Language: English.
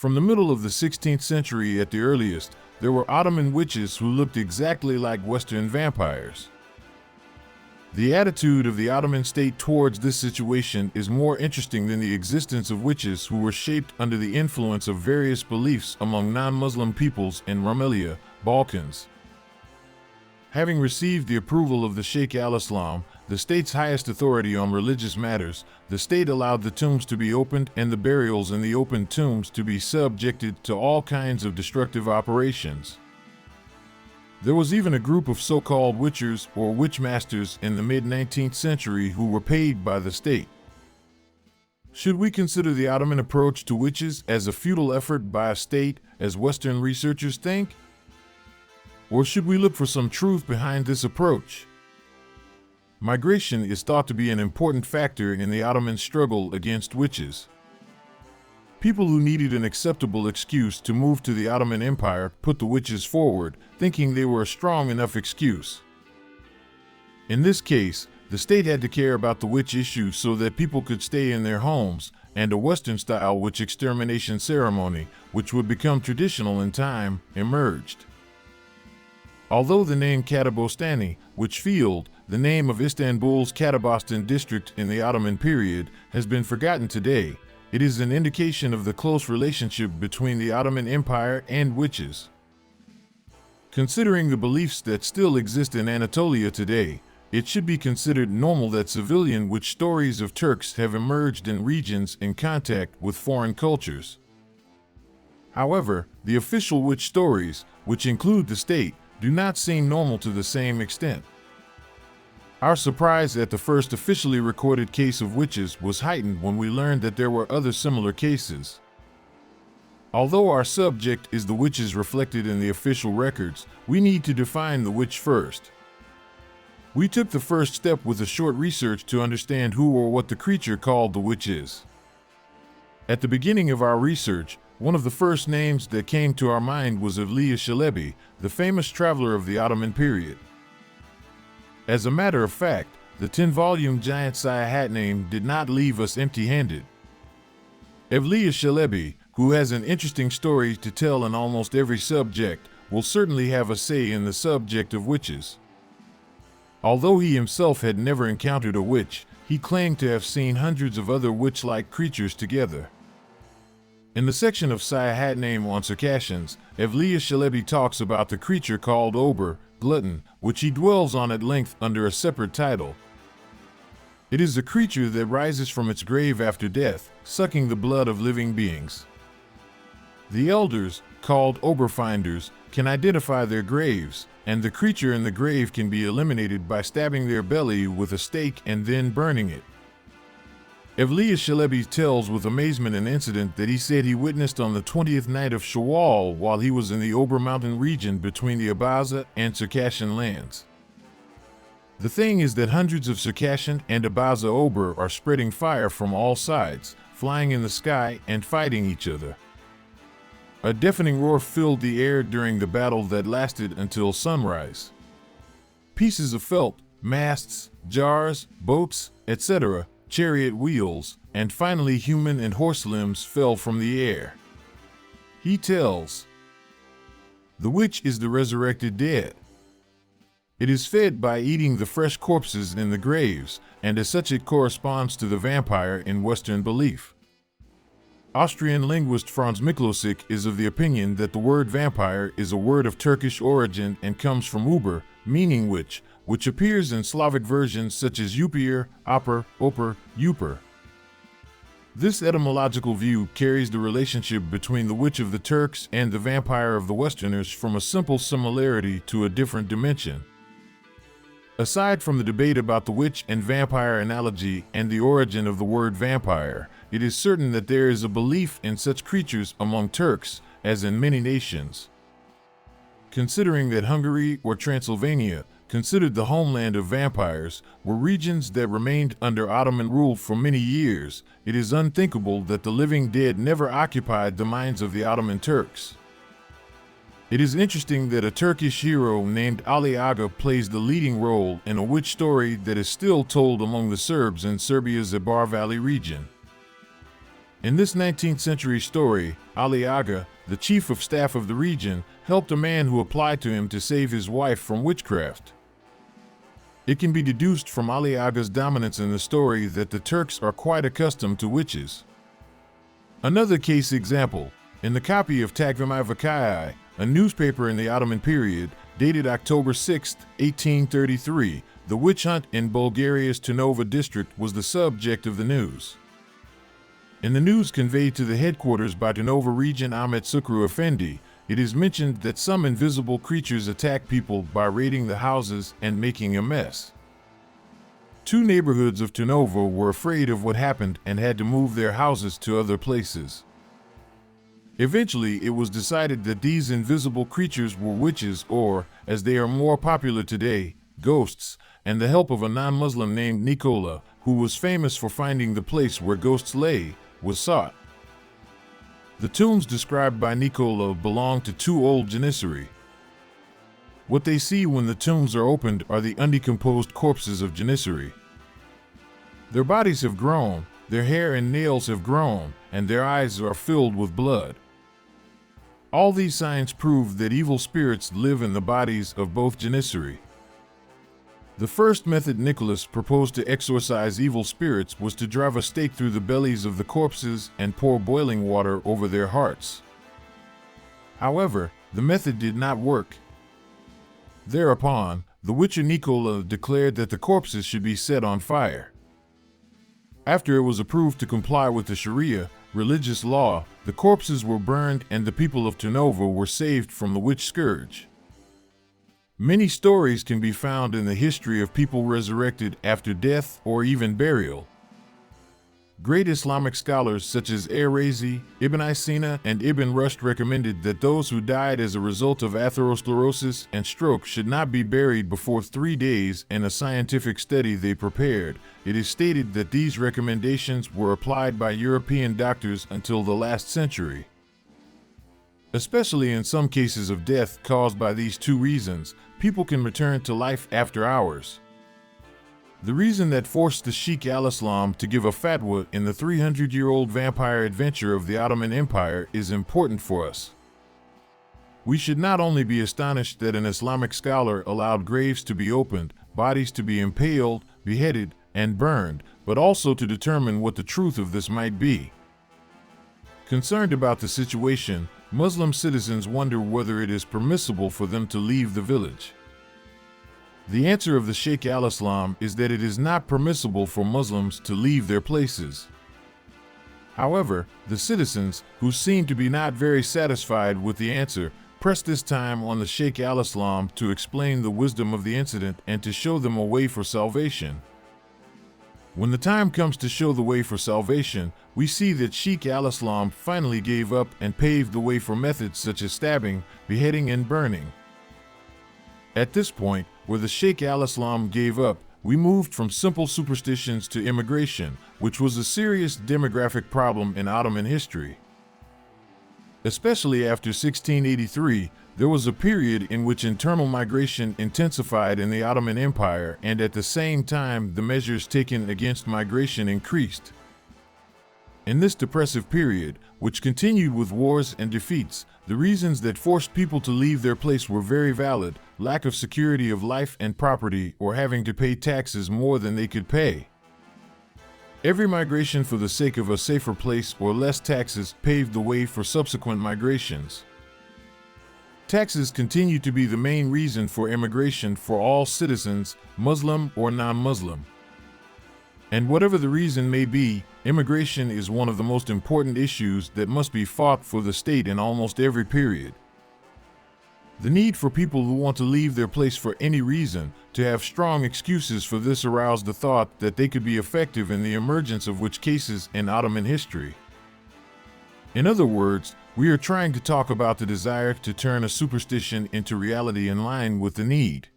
From the middle of the 16th century at the earliest, there were Ottoman witches who looked exactly like Western vampires. The attitude of the Ottoman state towards this situation is more interesting than the existence of witches who were shaped under the influence of various beliefs among non-Muslim peoples in Rumelia, Balkans. Having received the approval of the Sheikh al-Islam, the state's highest authority on religious matters, the state allowed the tombs to be opened and the burials in the opened tombs to be subjected to all kinds of destructive operations. There was even a group of so-called witchers or witchmasters in the mid-19th century who were paid by the state. Should we consider the Ottoman approach to witches as a futile effort by a state, as Western researchers think? Or should we look for some truth behind this approach? Migration is thought to be an important factor in the Ottoman struggle against witches. People who needed an acceptable excuse to move to the Ottoman Empire put the witches forward, thinking they were a strong enough excuse. In this case, the state had to care about the witch issue so that people could stay in their homes, and a Western-style witch extermination ceremony, which would become traditional in time, emerged. Although the name Katabostani, witch field, the name of Istanbul's Katabastan district in the Ottoman period, has been forgotten today, it is an indication of the close relationship between the Ottoman Empire and witches. Considering the beliefs that still exist in Anatolia today, it should be considered normal that civilian witch stories of Turks have emerged in regions in contact with foreign cultures. However, the official witch stories, which include the state, do not seem normal to the same extent. Our surprise at the first officially recorded case of witches was heightened when we learned that there were other similar cases. Although our subject is the witches reflected in the official records, we need to define the witch first. We took the first step with a short research to understand who or what the creature called the witch is. At the beginning of our research, one of the first names that came to our mind was Evliya Çelebi, the famous traveler of the Ottoman period. As a matter of fact, the 10-volume giant Sayahatname did not leave us empty-handed. Evliya Çelebi, who has an interesting story to tell in almost every subject, will certainly have a say in the subject of witches. Although he himself had never encountered a witch, he claimed to have seen hundreds of other witch-like creatures together. In the section of Sayahatname on Circassians, Evliya Çelebi talks about the creature called Ober, glutton, which he dwells on at length under a separate title. It is a creature that rises from its grave after death, sucking the blood of living beings. The elders, called Oberfinders, can identify their graves, and the creature in the grave can be eliminated by stabbing their belly with a stake and then burning it. Evliya Çelebi tells with amazement an incident that he said he witnessed on the 20th night of Shawwal while he was in the Ober mountain region between the Abaza and Circassian lands. The thing is that hundreds of Circassian and Abaza Ober are spreading fire from all sides, flying in the sky and fighting each other. A deafening roar filled the air during the battle that lasted until sunrise. Pieces of felt, masts, jars, boats, etc., chariot wheels, and finally human and horse limbs fell from the air. He tells, the witch is the resurrected dead. It is fed by eating the fresh corpses in the graves, and as such it corresponds to the vampire in Western belief. Austrian linguist Franz Miklosik is of the opinion that the word vampire is a word of Turkish origin and comes from Uber, meaning witch, which appears in Slavic versions such as Upir, Oper, Oper, Uper. This etymological view carries the relationship between the witch of the Turks and the vampire of the Westerners from a simple similarity to a different dimension. Aside from the debate about the witch and vampire analogy and the origin of the word vampire, it is certain that there is a belief in such creatures among Turks, as in many nations. Considering that Hungary or Transylvania, considered the homeland of vampires, were regions that remained under Ottoman rule for many years, it is unthinkable that the living dead never occupied the minds of the Ottoman Turks. It is interesting that a Turkish hero named Ali Aga plays the leading role in a witch story that is still told among the Serbs in Serbia's Zabar Valley region. In this 19th century story, Ali Aga, the chief of staff of the region, helped a man who applied to him to save his wife from witchcraft. It can be deduced from Ali Aga's dominance in the story that the Turks are quite accustomed to witches. Another case example, in the copy of Takvim-i Vakayai, a newspaper in the Ottoman period, dated October 6, 1833, the witch hunt in Bulgaria's Trnava district was the subject of the news. In the news conveyed to the headquarters by Trnava Regent Ahmet Sukru Effendi, it is mentioned that some invisible creatures attack people by raiding the houses and making a mess. 2 neighborhoods of Trnava were afraid of what happened and had to move their houses to other places. Eventually, it was decided that these invisible creatures were witches or, as they are more popular today, ghosts, and the help of a non-Muslim named Nikola, who was famous for finding the place where ghosts lay, was sought. The tombs described by Nikola belong to 2 old Janissary. What they see when the tombs are opened are the undecomposed corpses of Janissary. Their bodies have grown, their hair and nails have grown, and their eyes are filled with blood. All these signs prove that evil spirits live in the bodies of both Janissary. The first method Nicholas proposed to exorcise evil spirits was to drive a stake through the bellies of the corpses and pour boiling water over their hearts. However, the method did not work. Thereupon, the witcher Nikola declared that the corpses should be set on fire. After it was approved to comply with the Sharia religious law, the corpses were burned and the people of Trnava were saved from the witch scourge. Many stories can be found in the history of people resurrected after death or even burial. Great Islamic scholars such as Razi, Ibn Sina, and Ibn Rushd recommended that those who died as a result of atherosclerosis and stroke should not be buried before 3 days. In a scientific study they prepared, it is stated that these recommendations were applied by European doctors until the last century. Especially in some cases of death caused by these 2 reasons, people can return to life after hours. The reason that forced the Sheikh al-Islam to give a fatwa in the 300-year-old vampire adventure of the Ottoman Empire is important for us. We should not only be astonished that an Islamic scholar allowed graves to be opened, bodies to be impaled, beheaded, and burned, but also to determine what the truth of this might be. Concerned about the situation, Muslim citizens wonder whether it is permissible for them to leave the village. The answer of the Sheikh al-Islam is that it is not permissible for Muslims to leave their places. However, the citizens, who seem to be not very satisfied with the answer, press this time on the Sheikh al-Islam to explain the wisdom of the incident and to show them a way for salvation. When the time comes to show the way for salvation, we see that Sheikh al-Islam finally gave up and paved the way for methods such as stabbing, beheading, and burning. At this point, where the Sheikh al-Islam gave up, we moved from simple superstitions to immigration, which was a serious demographic problem in Ottoman history. Especially after 1683, there was a period in which internal migration intensified in the Ottoman Empire, and at the same time, the measures taken against migration increased. In this depressive period, which continued with wars and defeats, the reasons that forced people to leave their place were very valid: lack of security of life and property, or having to pay taxes more than they could pay. Every migration for the sake of a safer place or less taxes paved the way for subsequent migrations. Taxes continue to be the main reason for immigration for all citizens, Muslim or non-Muslim. And whatever the reason may be, immigration is one of the most important issues that must be fought for the state in almost every period. The need for people who want to leave their place for any reason to have strong excuses for this aroused the thought that they could be effective in the emergence of witch cases in Ottoman history. In other words, we are trying to talk about the desire to turn a superstition into reality in line with the need.